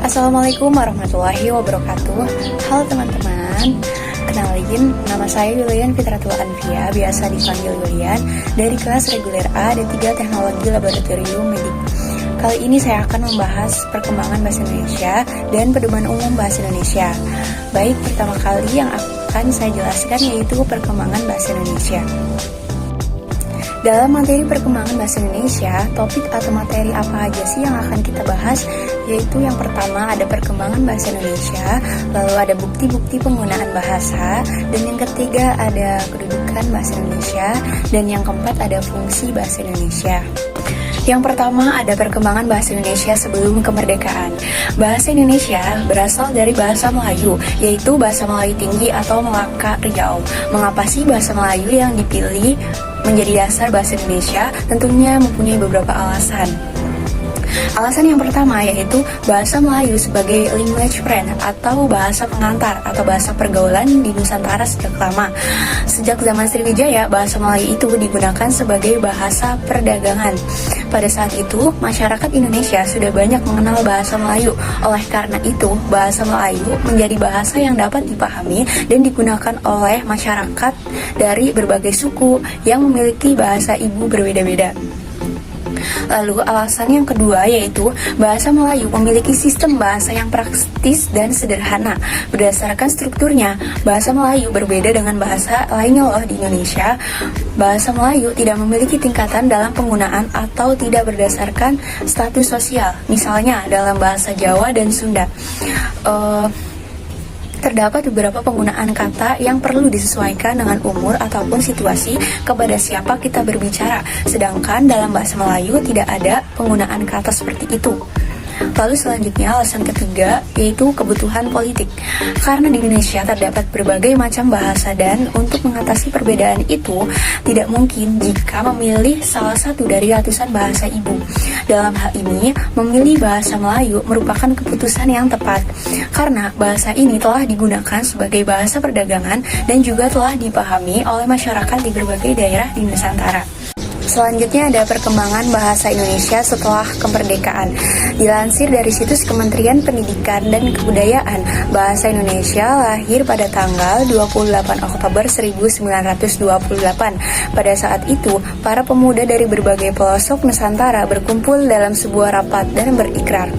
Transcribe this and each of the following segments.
Assalamualaikum warahmatullahi wabarakatuh. Halo teman-teman, kenalin, nama saya Yulian Fitratul Anfia, biasa dipanggil Yulian, dari kelas reguler A D3 Teknologi Laboratorium Medik. Kali ini saya akan membahas perkembangan bahasa Indonesia dan pedoman umum bahasa Indonesia. Baik, pertama kali yang akan saya jelaskan yaitu perkembangan bahasa Indonesia. Dalam materi perkembangan bahasa Indonesia, topik atau materi apa aja sih yang akan kita bahas? Yaitu yang pertama ada perkembangan bahasa Indonesia, lalu ada bukti-bukti penggunaan bahasa, dan yang ketiga ada kedudukan bahasa Indonesia, dan yang keempat ada fungsi bahasa Indonesia. Yang pertama ada perkembangan bahasa Indonesia sebelum kemerdekaan. Bahasa Indonesia berasal dari bahasa Melayu, yaitu bahasa Melayu tinggi atau Melaka Riau. Mengapa sih bahasa Melayu yang dipilih menjadi dasar bahasa Indonesia? Tentunya mempunyai beberapa alasan. Alasan yang pertama yaitu bahasa Melayu sebagai language friend atau bahasa pengantar atau bahasa pergaulan di Nusantara sejak lama. Sejak zaman Sriwijaya, bahasa Melayu itu digunakan sebagai bahasa perdagangan. Pada saat itu, masyarakat Indonesia sudah banyak mengenal bahasa Melayu. Oleh karena itu, bahasa Melayu menjadi bahasa yang dapat dipahami dan digunakan oleh masyarakat dari berbagai suku yang memiliki bahasa ibu berbeda-beda. Lalu alasan yang kedua yaitu bahasa Melayu memiliki sistem bahasa yang praktis dan sederhana. Berdasarkan strukturnya, bahasa Melayu berbeda dengan bahasa lainnya loh di Indonesia. Bahasa Melayu tidak memiliki tingkatan dalam penggunaan atau tidak berdasarkan status sosial. Misalnya dalam bahasa Jawa dan Sunda. Terdapat beberapa penggunaan kata yang perlu disesuaikan dengan umur ataupun situasi kepada siapa kita berbicara. Sedangkan dalam bahasa Melayu tidak ada penggunaan kata seperti itu. Lalu selanjutnya alasan ketiga yaitu kebutuhan politik. Karena di Indonesia terdapat berbagai macam bahasa dan untuk mengatasi perbedaan itu tidak mungkin jika memilih salah satu dari ratusan bahasa ibu. Dalam hal ini, memilih bahasa Melayu merupakan keputusan yang tepat karena bahasa ini telah digunakan sebagai bahasa perdagangan dan juga telah dipahami oleh masyarakat di berbagai daerah di Nusantara. Selanjutnya ada perkembangan bahasa Indonesia setelah kemerdekaan. Dilansir dari situs Kementerian Pendidikan dan Kebudayaan, bahasa Indonesia lahir pada tanggal 28 Oktober 1928. Pada saat itu, para pemuda dari berbagai pelosok Nusantara berkumpul dalam sebuah rapat dan berikrar.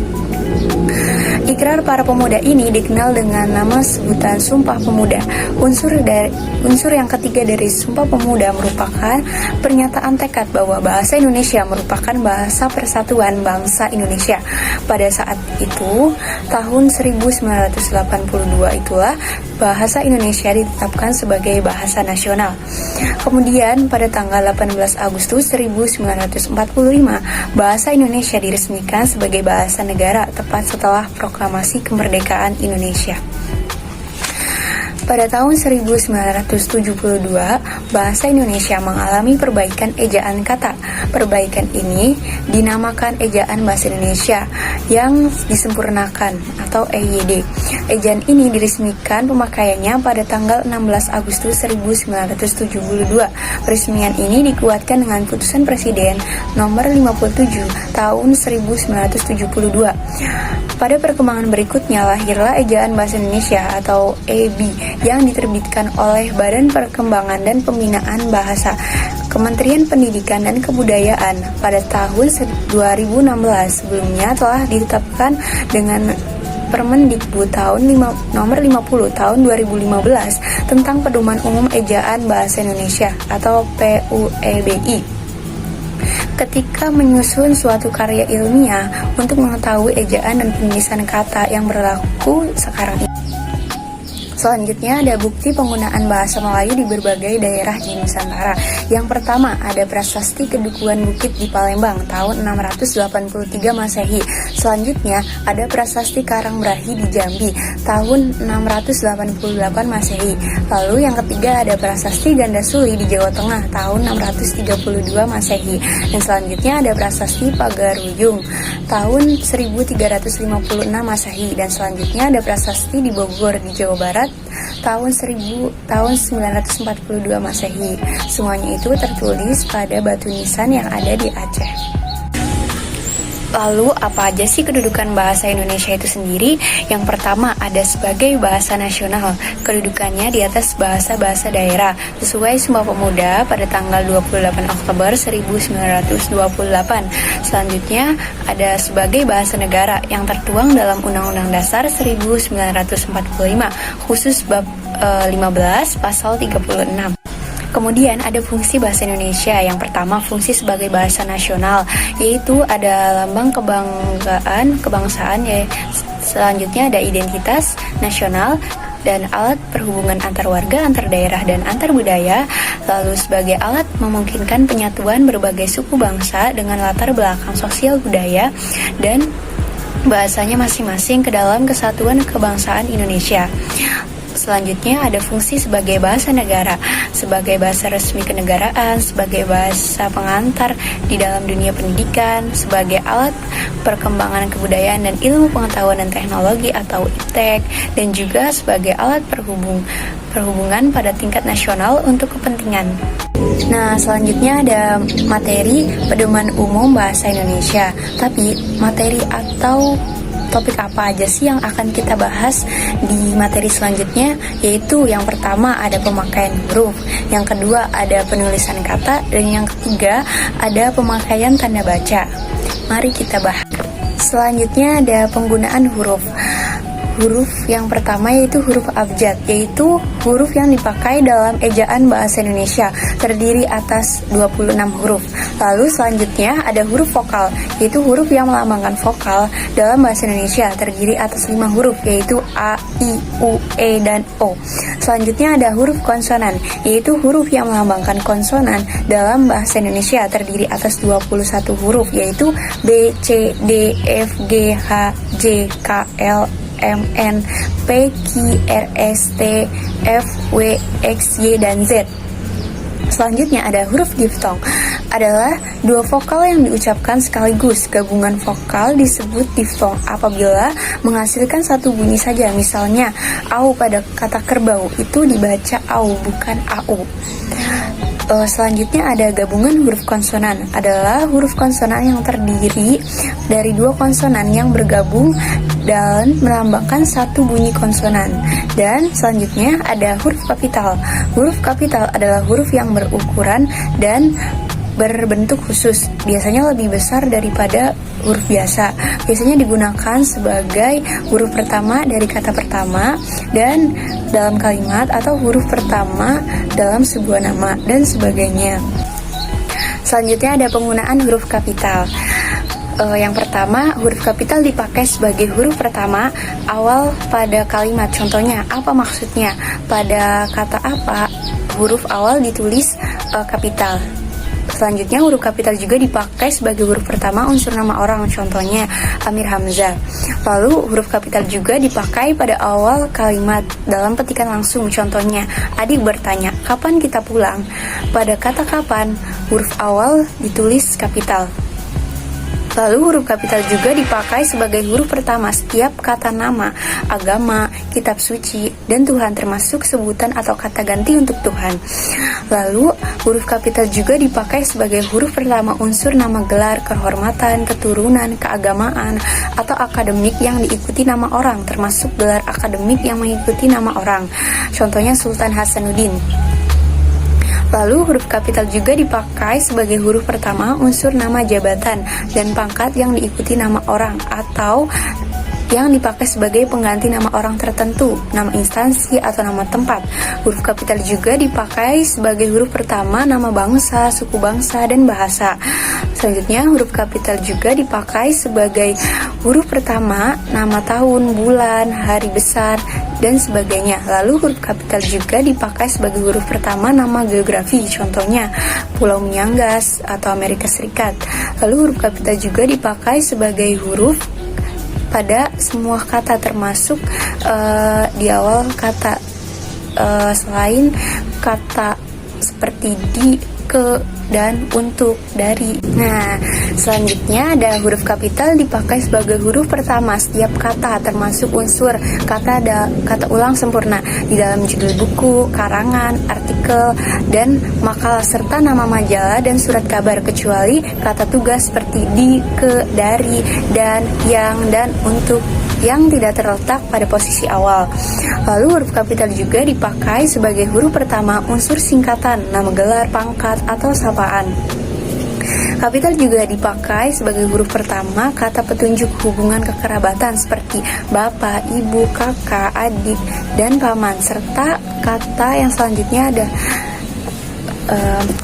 Ikrar para pemuda ini dikenal dengan nama sebutan Sumpah Pemuda. Unsur yang ketiga dari Sumpah Pemuda merupakan pernyataan tekad bahwa bahasa Indonesia merupakan bahasa persatuan bangsa Indonesia. Pada saat itu, tahun 1982 itulah bahasa Indonesia ditetapkan sebagai bahasa nasional. Kemudian pada tanggal 18 Agustus 1945, bahasa Indonesia diresmikan sebagai bahasa negara tepat setelah proklamasi kemerdekaan Indonesia. Pada tahun 1972, bahasa Indonesia mengalami perbaikan ejaan kata. Perbaikan ini dinamakan Ejaan Bahasa Indonesia yang disempurnakan atau EYD. Ejaan ini diresmikan pemakaiannya pada tanggal 16 Agustus 1972. Peresmian ini dikuatkan dengan putusan Presiden nomor 57 tahun 1972. Pada perkembangan berikutnya lahirlah Ejaan Bahasa Indonesia atau EB yang diterbitkan oleh Badan Perkembangan dan Pembinaan Bahasa Kementerian Pendidikan dan Kebudayaan pada tahun 2016. Sebelumnya telah ditetapkan dengan Permendikbud nomor 50 tahun 2015 tentang Pedoman Umum Ejaan Bahasa Indonesia atau PUEBI. Ketika menyusun suatu karya ilmiah untuk mengetahui ejaan dan penulisan kata yang berlaku sekarang ini. Selanjutnya ada bukti penggunaan bahasa Melayu di berbagai daerah di Nusantara. Yang pertama ada Prasasti Kedukuhan Bukit di Palembang tahun 683 Masehi. Selanjutnya ada Prasasti Karangbrahi di Jambi tahun 688 Masehi. Lalu yang ketiga ada Prasasti Gandasuli di Jawa Tengah tahun 632 Masehi. Dan selanjutnya ada Prasasti Pagaruyung tahun 1356 Masehi. Dan selanjutnya ada Prasasti di Bogor di Jawa Barat tahun 942 Masehi. Semuanya itu tertulis pada batu nisan yang ada di Aceh. Lalu apa aja sih kedudukan bahasa Indonesia itu sendiri? Yang pertama ada sebagai bahasa nasional. Kedudukannya di atas bahasa-bahasa daerah sesuai Sumpah Pemuda pada tanggal 28 Oktober 1928. Selanjutnya ada sebagai bahasa negara yang tertuang dalam Undang-Undang Dasar 1945 khusus bab 15 pasal 36. Kemudian ada fungsi bahasa Indonesia. Yang pertama fungsi sebagai bahasa nasional, yaitu ada lambang kebangsaan ya. Selanjutnya ada identitas nasional dan alat perhubungan antar warga, antar daerah dan antar budaya. Lalu sebagai alat memungkinkan penyatuan berbagai suku bangsa dengan latar belakang sosial budaya dan bahasanya masing-masing ke dalam kesatuan kebangsaan Indonesia. Selanjutnya ada fungsi sebagai bahasa negara, sebagai bahasa resmi kenegaraan, sebagai bahasa pengantar di dalam dunia pendidikan, sebagai alat perkembangan kebudayaan dan ilmu pengetahuan dan teknologi atau IPTEK, dan juga sebagai alat perhubungan pada tingkat nasional untuk kepentingan. Nah, selanjutnya ada materi pedoman umum bahasa Indonesia. Tapi materi atau topik apa aja sih yang akan kita bahas di materi selanjutnya, yaitu yang pertama ada pemakaian huruf, yang kedua ada penulisan kata, dan yang ketiga ada pemakaian tanda baca. Mari kita bahas. Selanjutnya ada penggunaan huruf. Huruf yang pertama yaitu huruf abjad, yaitu huruf yang dipakai dalam ejaan bahasa Indonesia, terdiri atas 26 huruf. Lalu selanjutnya ada huruf vokal, yaitu huruf yang melambangkan vokal dalam bahasa Indonesia, terdiri atas 5 huruf, yaitu A, I, U, E, dan O. Selanjutnya ada huruf konsonan, yaitu huruf yang melambangkan konsonan dalam bahasa Indonesia, terdiri atas 21 huruf, yaitu B, C, D, F, G, H, J, K, L, M, N, P, Q, R, S, T, F, W, X, Y, dan Z. Selanjutnya ada huruf diftong, adalah dua vokal yang diucapkan sekaligus. Gabungan vokal disebut diftong apabila menghasilkan satu bunyi saja. Misalnya, au pada kata kerbau itu dibaca au, bukan au. Selanjutnya ada gabungan huruf konsonan, adalah huruf konsonan yang terdiri dari dua konsonan yang bergabung dan melambangkan satu bunyi konsonan. Dan selanjutnya ada huruf kapital. Huruf kapital adalah huruf yang berukuran dan berbentuk khusus, biasanya lebih besar daripada huruf biasa. Biasanya digunakan sebagai huruf pertama dari kata pertama dan dalam kalimat, atau huruf pertama dalam sebuah nama, dan sebagainya. Selanjutnya ada penggunaan huruf kapital. Yang pertama, huruf kapital dipakai sebagai huruf pertama awal pada kalimat. Contohnya, apa maksudnya? Pada kata apa huruf awal ditulis kapital. Selanjutnya, huruf kapital juga dipakai sebagai huruf pertama unsur nama orang, contohnya Amir Hamzah. Lalu, huruf kapital juga dipakai pada awal kalimat dalam petikan langsung, contohnya adik bertanya, kapan kita pulang? Pada kata kapan, huruf awal ditulis kapital. Lalu huruf kapital juga dipakai sebagai huruf pertama setiap kata nama, agama, kitab suci, dan Tuhan, termasuk sebutan atau kata ganti untuk Tuhan. Lalu huruf kapital juga dipakai sebagai huruf pertama unsur nama gelar, kehormatan, keturunan, keagamaan, atau akademik yang diikuti nama orang, termasuk gelar akademik yang mengikuti nama orang. Contohnya Sultan Hasanuddin. Lalu huruf kapital juga dipakai sebagai huruf pertama unsur nama jabatan dan pangkat yang diikuti nama orang, atau yang dipakai sebagai pengganti nama orang tertentu, nama instansi, atau nama tempat. Huruf kapital juga dipakai sebagai huruf pertama nama bangsa, suku bangsa, dan bahasa. Selanjutnya, huruf kapital juga dipakai sebagai huruf pertama nama tahun, bulan, hari besar, dan sebagainya. Lalu huruf kapital juga dipakai sebagai huruf pertama nama geografi, contohnya Pulau Miangas atau Amerika Serikat. Lalu huruf kapital juga dipakai sebagai huruf pada semua kata, termasuk di awal kata, selain kata seperti di, ke, dan untuk, dari. Nah, Selanjutnya ada huruf kapital dipakai sebagai huruf pertama setiap kata, termasuk unsur kata ulang sempurna di dalam judul buku, karangan, artikel, dan makalah serta nama majalah dan surat kabar, kecuali kata tugas seperti di, ke, dari, dan, yang, dan untuk yang tidak terletak pada posisi awal. Lalu huruf kapital juga dipakai sebagai huruf pertama unsur singkatan, nama gelar, pangkat, atau sapaan. Kapital juga dipakai sebagai huruf pertama kata petunjuk hubungan kekerabatan seperti bapak, ibu, kakak, adik, dan paman, serta kata yang selanjutnya ada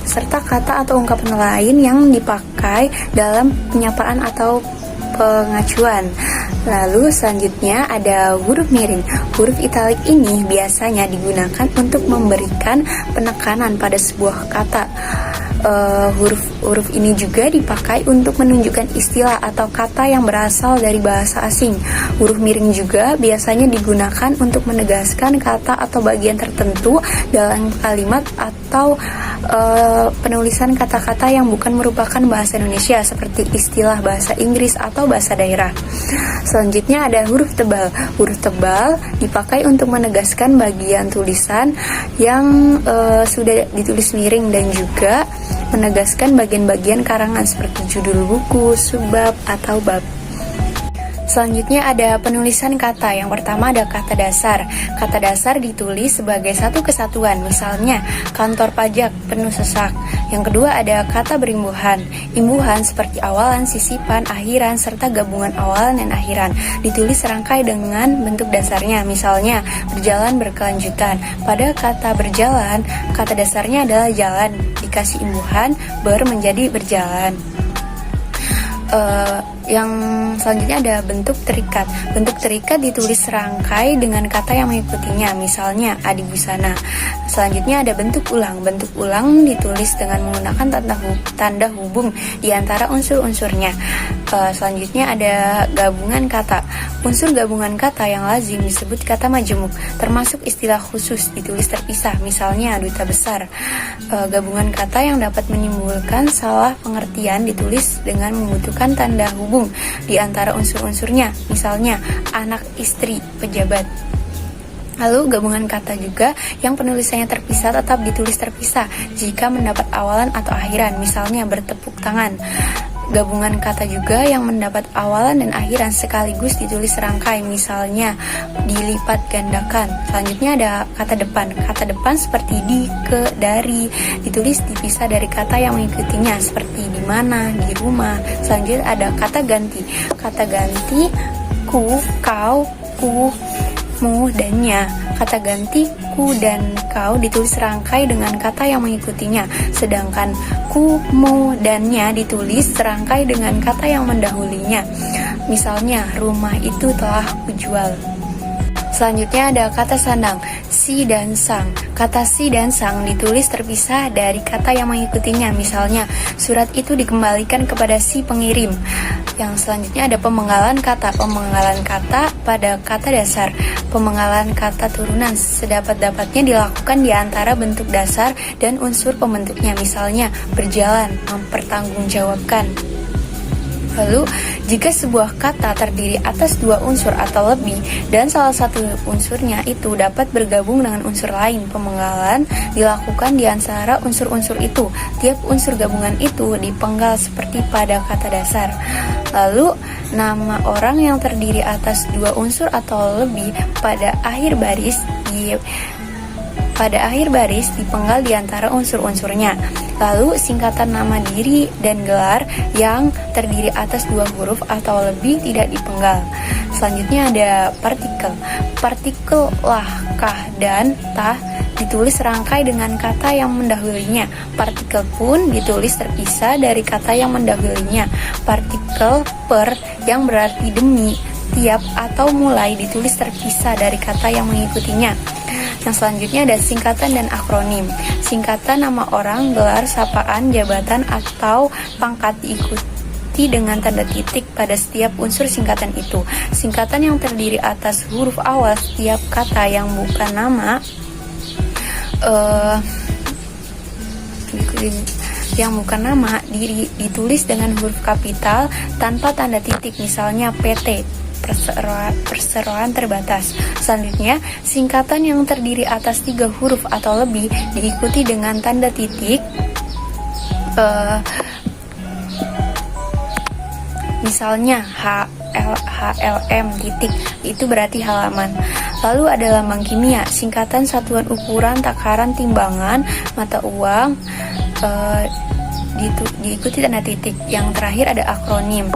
serta kata atau ungkapan lain yang dipakai dalam penyapaan atau pengacuan. Lalu selanjutnya ada huruf miring. Huruf italik ini biasanya digunakan untuk memberikan penekanan pada sebuah kata. Huruf ini juga dipakai untuk menunjukkan istilah atau kata yang berasal dari bahasa asing. Huruf miring juga biasanya digunakan untuk menegaskan kata atau bagian tertentu dalam kalimat atau penulisan kata-kata yang bukan merupakan bahasa Indonesia seperti istilah bahasa Inggris atau bahasa daerah. Selanjutnya ada huruf tebal. Huruf tebal dipakai untuk menegaskan bagian tulisan yang sudah ditulis miring dan juga menegaskan bagian-bagian karangan seperti judul buku, subbab, atau bab. Selanjutnya ada penulisan kata. Yang pertama ada kata dasar. Kata dasar ditulis sebagai satu kesatuan, misalnya kantor pajak penuh sesak. Yang kedua ada kata berimbuhan. Imbuhan seperti awalan, sisipan, akhiran, serta gabungan awalan dan akhiran. Ditulis serangkai dengan bentuk dasarnya, misalnya berjalan berkelanjutan. Pada kata berjalan, kata dasarnya adalah jalan, dikasih imbuhan, menjadi berjalan. Yang selanjutnya ada bentuk terikat. Bentuk terikat ditulis serangkai dengan kata yang mengikutinya, misalnya adibusana. Selanjutnya ada bentuk ulang. Bentuk ulang ditulis dengan menggunakan tanda hubung di antara unsur-unsurnya. Selanjutnya ada gabungan kata. Unsur gabungan kata yang lazim disebut kata majemuk, termasuk istilah khusus ditulis terpisah, misalnya duta besar. Gabungan kata yang dapat menimbulkan salah pengertian ditulis dengan membutuhkan tanda hubung di antara unsur-unsurnya, misalnya anak, istri, pejabat. Lalu gabungan kata juga yang penulisannya terpisah tetap ditulis terpisah jika mendapat awalan atau akhiran, misalnya bertepuk tangan. Gabungan kata juga yang mendapat awalan dan akhiran sekaligus ditulis serangkai, misalnya dilipat gandakan. Selanjutnya ada kata depan. Kata depan seperti di, ke, dari ditulis dipisah dari kata yang mengikutinya seperti di mana, di rumah. Selanjutnya ada kata ganti. Kata ganti ku, kau, ku, mu, dan nya. Kata ganti ku dan kau ditulis serangkai dengan kata yang mengikutinya, sedangkan ku, mu, dan nya ditulis serangkai dengan kata yang mendahulinya. Misalnya, rumah itu telah kujual. Selanjutnya ada kata sandang, si dan sang. Kata si dan sang ditulis terpisah dari kata yang mengikutinya, misalnya surat itu dikembalikan kepada si pengirim. Yang selanjutnya ada pemenggalan kata. Pemenggalan kata pada kata dasar. Pemenggalan kata turunan sedapat-dapatnya dilakukan di antara bentuk dasar dan unsur pembentuknya, misalnya berjalan, mempertanggungjawabkan. Lalu, jika sebuah kata terdiri atas dua unsur atau lebih dan salah satu unsurnya itu dapat bergabung dengan unsur lain, pemenggalan dilakukan di antara unsur-unsur itu. Tiap unsur gabungan itu dipenggal seperti pada kata dasar. Lalu, nama orang yang terdiri atas dua unsur atau lebih pada akhir baris dipenggal di antara unsur-unsurnya. Lalu singkatan nama diri dan gelar yang terdiri atas dua huruf atau lebih tidak dipenggal. Selanjutnya ada partikel. Partikel lah, kah, dan tah ditulis serangkai dengan kata yang mendahulunya. Partikel pun ditulis terpisah dari kata yang mendahulunya. Partikel per yang berarti demi, tiap, atau mulai ditulis terpisah dari kata yang mengikutinya. Yang selanjutnya ada singkatan dan akronim. Singkatan nama orang, gelar, sapaan, jabatan, atau pangkat diikuti dengan tanda titik pada setiap unsur singkatan itu. Singkatan yang terdiri atas huruf awal setiap kata yang bukan nama yang bukan nama ditulis dengan huruf kapital tanpa tanda titik, misalnya PT, perseroan terbatas. Selanjutnya, singkatan yang terdiri atas 3 huruf atau lebih diikuti dengan tanda titik, misalnya HLM titik, itu berarti halaman. Lalu ada lambang kimia, singkatan satuan ukuran, takaran, timbangan, mata uang, diikuti tanda titik. Yang terakhir ada akronim.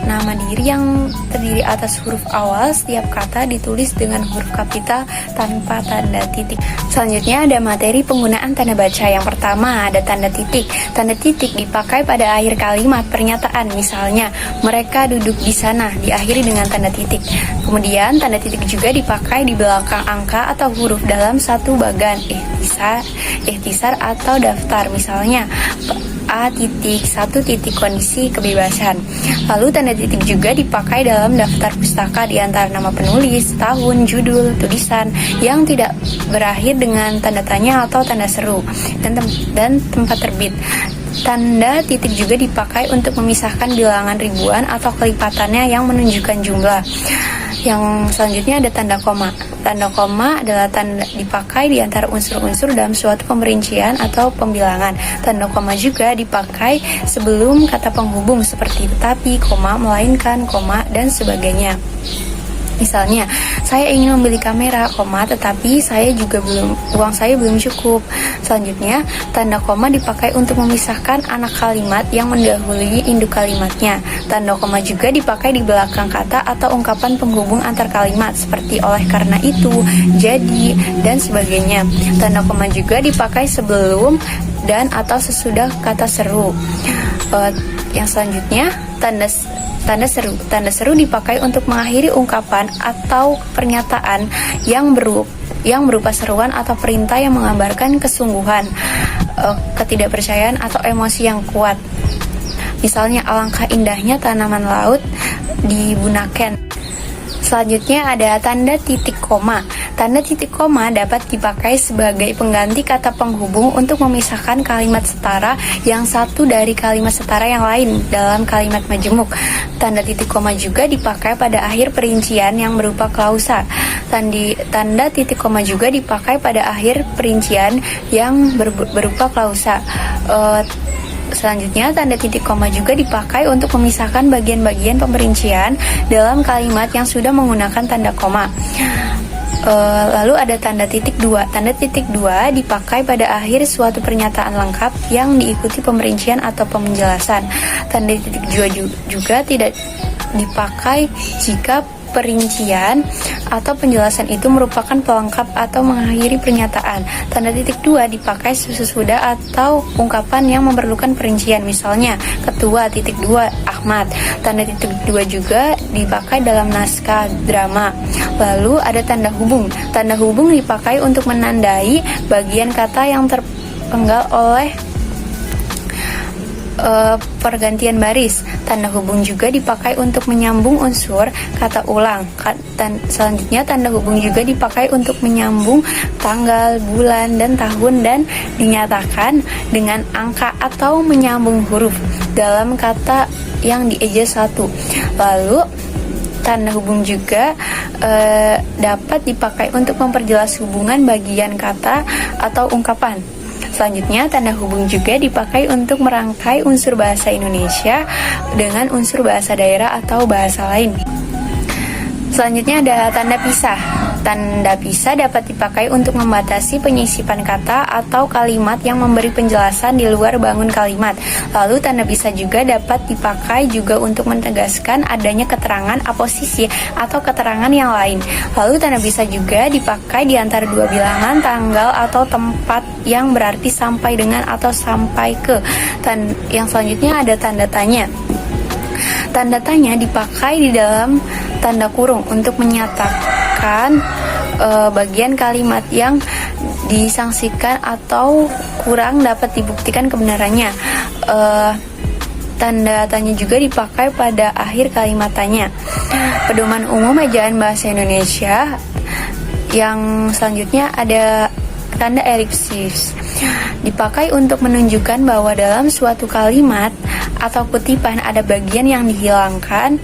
Nama diri yang terdiri atas huruf awal setiap kata ditulis dengan huruf kapital tanpa tanda titik. Selanjutnya ada materi penggunaan tanda baca. Yang pertama ada tanda titik. Tanda titik dipakai pada akhir kalimat pernyataan, misalnya mereka duduk di sana, diakhiri dengan tanda titik. Kemudian tanda titik juga dipakai di belakang angka atau huruf dalam satu bagan ikhtisar atau daftar, misalnya A.1 kondisi kebebasan. Lalu tanda titik juga dipakai dalam daftar pustaka di antara nama penulis, tahun, judul, tulisan yang tidak berakhir dengan tanda tanya atau tanda seru, dan tempat terbit. Tanda titik juga dipakai untuk memisahkan bilangan ribuan atau kelipatannya yang menunjukkan jumlah. Yang selanjutnya ada tanda koma. Tanda koma adalah tanda dipakai di antara unsur-unsur dalam suatu pemerincian atau pembilangan. Tanda koma juga dipakai sebelum kata penghubung seperti tetapi, koma, melainkan, koma, dan sebagainya. Misalnya, saya ingin membeli kamera, koma, tetapi uang saya belum cukup. Selanjutnya, tanda koma dipakai untuk memisahkan anak kalimat yang mendahului induk kalimatnya. Tanda koma juga dipakai di belakang kata atau ungkapan penghubung antar kalimat seperti oleh karena itu, jadi, dan sebagainya. Tanda koma juga dipakai sebelum dan atau sesudah kata seru. Yang selanjutnya, tanda seru. Tanda seru dipakai untuk mengakhiri ungkapan atau pernyataan yang berupa seruan atau perintah yang menggambarkan kesungguhan, ketidakpercayaan atau emosi yang kuat. Misalnya, alangkah indahnya tanaman laut di Bunaken. Selanjutnya ada tanda titik koma. Tanda titik koma dapat dipakai sebagai pengganti kata penghubung untuk memisahkan kalimat setara yang satu dari kalimat setara yang lain dalam kalimat majemuk. Tanda titik koma juga dipakai pada akhir perincian yang berupa klausa. Tanda titik koma juga dipakai pada akhir perincian yang berupa klausa. Selanjutnya, tanda titik koma juga dipakai untuk memisahkan bagian-bagian pemerincian dalam kalimat yang sudah menggunakan tanda koma. Lalu ada tanda titik dua. Tanda titik dua dipakai pada akhir suatu pernyataan lengkap yang diikuti pemerincian atau penjelasan. Tanda titik dua juga tidak dipakai jika perincian atau penjelasan itu merupakan pelengkap atau mengakhiri pernyataan. Tanda titik dua dipakai sesudah atau ungkapan yang memerlukan perincian, misalnya ketua titik dua Ahmad. Tanda titik dua juga dipakai dalam naskah drama. Lalu ada tanda hubung. Tanda hubung dipakai untuk menandai bagian kata yang terpenggal oleh pergantian baris. Tanda hubung juga dipakai untuk menyambung unsur kata ulang. Selanjutnya, tanda hubung juga dipakai untuk menyambung tanggal, bulan, dan tahun, dan dinyatakan dengan angka atau menyambung huruf dalam kata yang dieja satu. Lalu tanda hubung juga dapat dipakai untuk memperjelas hubungan bagian kata atau ungkapan. Selanjutnya, tanda hubung juga dipakai untuk merangkai unsur bahasa Indonesia dengan unsur bahasa daerah atau bahasa lain. Selanjutnya ada tanda pisah. Tanda pisah dapat dipakai untuk membatasi penyisipan kata atau kalimat yang memberi penjelasan di luar bangun kalimat. Lalu tanda pisah juga dapat dipakai juga untuk menegaskan adanya keterangan aposisi atau keterangan yang lain. Lalu tanda pisah juga dipakai di antara dua bilangan, tanggal atau tempat yang berarti sampai dengan atau sampai ke. Yang selanjutnya ada tanda tanya. Tanda tanya dipakai di dalam tanda kurung untuk menyatakan bagian kalimat yang disangsikan atau kurang dapat dibuktikan kebenarannya. Tanda tanya juga dipakai pada akhir kalimat tanya. Pedoman umum ejaan bahasa Indonesia. Yang selanjutnya ada tanda elipsis dipakai untuk menunjukkan bahwa dalam suatu kalimat atau kutipan ada bagian yang dihilangkan.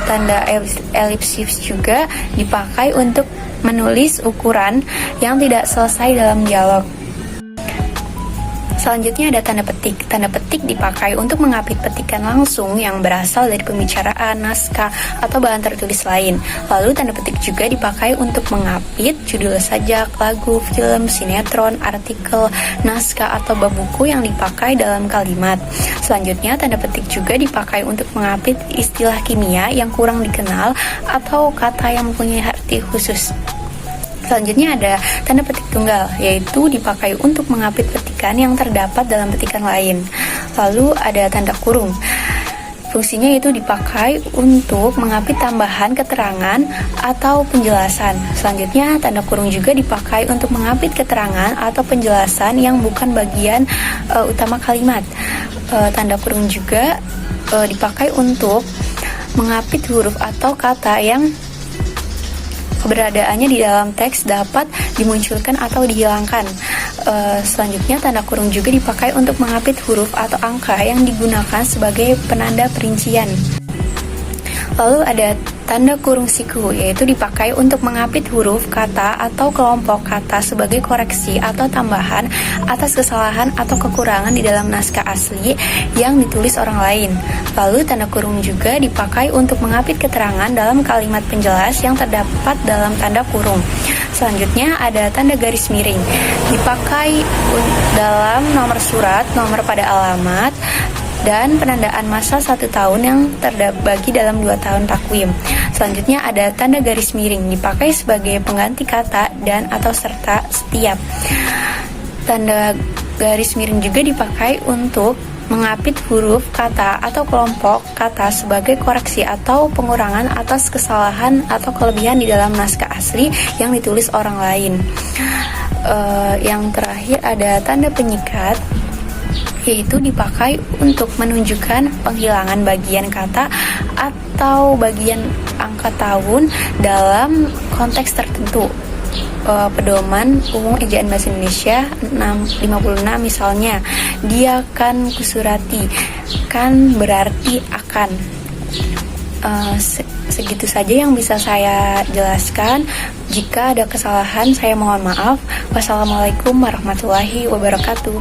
Tanda elipsis juga dipakai untuk menulis ukuran yang tidak selesai dalam dialog. Selanjutnya ada tanda petik. Tanda petik dipakai untuk mengapit petikan langsung yang berasal dari pembicaraan, naskah, atau bahan tertulis lain. Lalu tanda petik juga dipakai untuk mengapit judul sajak, lagu, film, sinetron, artikel, naskah, atau bab buku yang dipakai dalam kalimat. Selanjutnya tanda petik juga dipakai untuk mengapit istilah kimia yang kurang dikenal atau kata yang mempunyai arti khusus. Selanjutnya ada tanda petik tunggal, yaitu dipakai untuk mengapit petikan yang terdapat dalam petikan lain. Lalu ada tanda kurung. Fungsinya itu dipakai untuk mengapit tambahan keterangan atau penjelasan. Selanjutnya, tanda kurung juga dipakai untuk mengapit keterangan atau penjelasan yang bukan bagian utama kalimat. Tanda kurung juga dipakai untuk mengapit huruf atau kata yang keberadaannya di dalam teks dapat dimunculkan atau dihilangkan. Selanjutnya, tanda kurung juga dipakai untuk mengapit huruf atau angka yang digunakan sebagai penanda perincian. Lalu ada tanda kurung siku, yaitu dipakai untuk mengapit huruf, kata, atau kelompok kata sebagai koreksi atau tambahan atas kesalahan atau kekurangan di dalam naskah asli yang ditulis orang lain. Lalu tanda kurung juga dipakai untuk mengapit keterangan dalam kalimat penjelas yang terdapat dalam tanda kurung. Selanjutnya ada tanda garis miring, dipakai dalam nomor surat, nomor pada alamat, dan penandaan masa 1 tahun yang terbagi dalam 2 tahun takwim. Selanjutnya ada tanda garis miring, dipakai sebagai pengganti kata dan atau serta setiap. Tanda garis miring juga dipakai untuk mengapit huruf, kata, atau kelompok kata sebagai koreksi atau pengurangan atas kesalahan atau kelebihan di dalam naskah asli yang ditulis orang lain. Yang terakhir ada tanda penyikat, yaitu dipakai untuk menunjukkan penghilangan bagian kata atau bagian angka tahun dalam konteks tertentu. Pedoman Umum Ejaan Bahasa Indonesia 656 misalnya, dia kan kusurati, kan berarti akan. Segitu saja yang bisa saya jelaskan. Jika ada kesalahan, saya mohon maaf. Wassalamualaikum warahmatullahi wabarakatuh.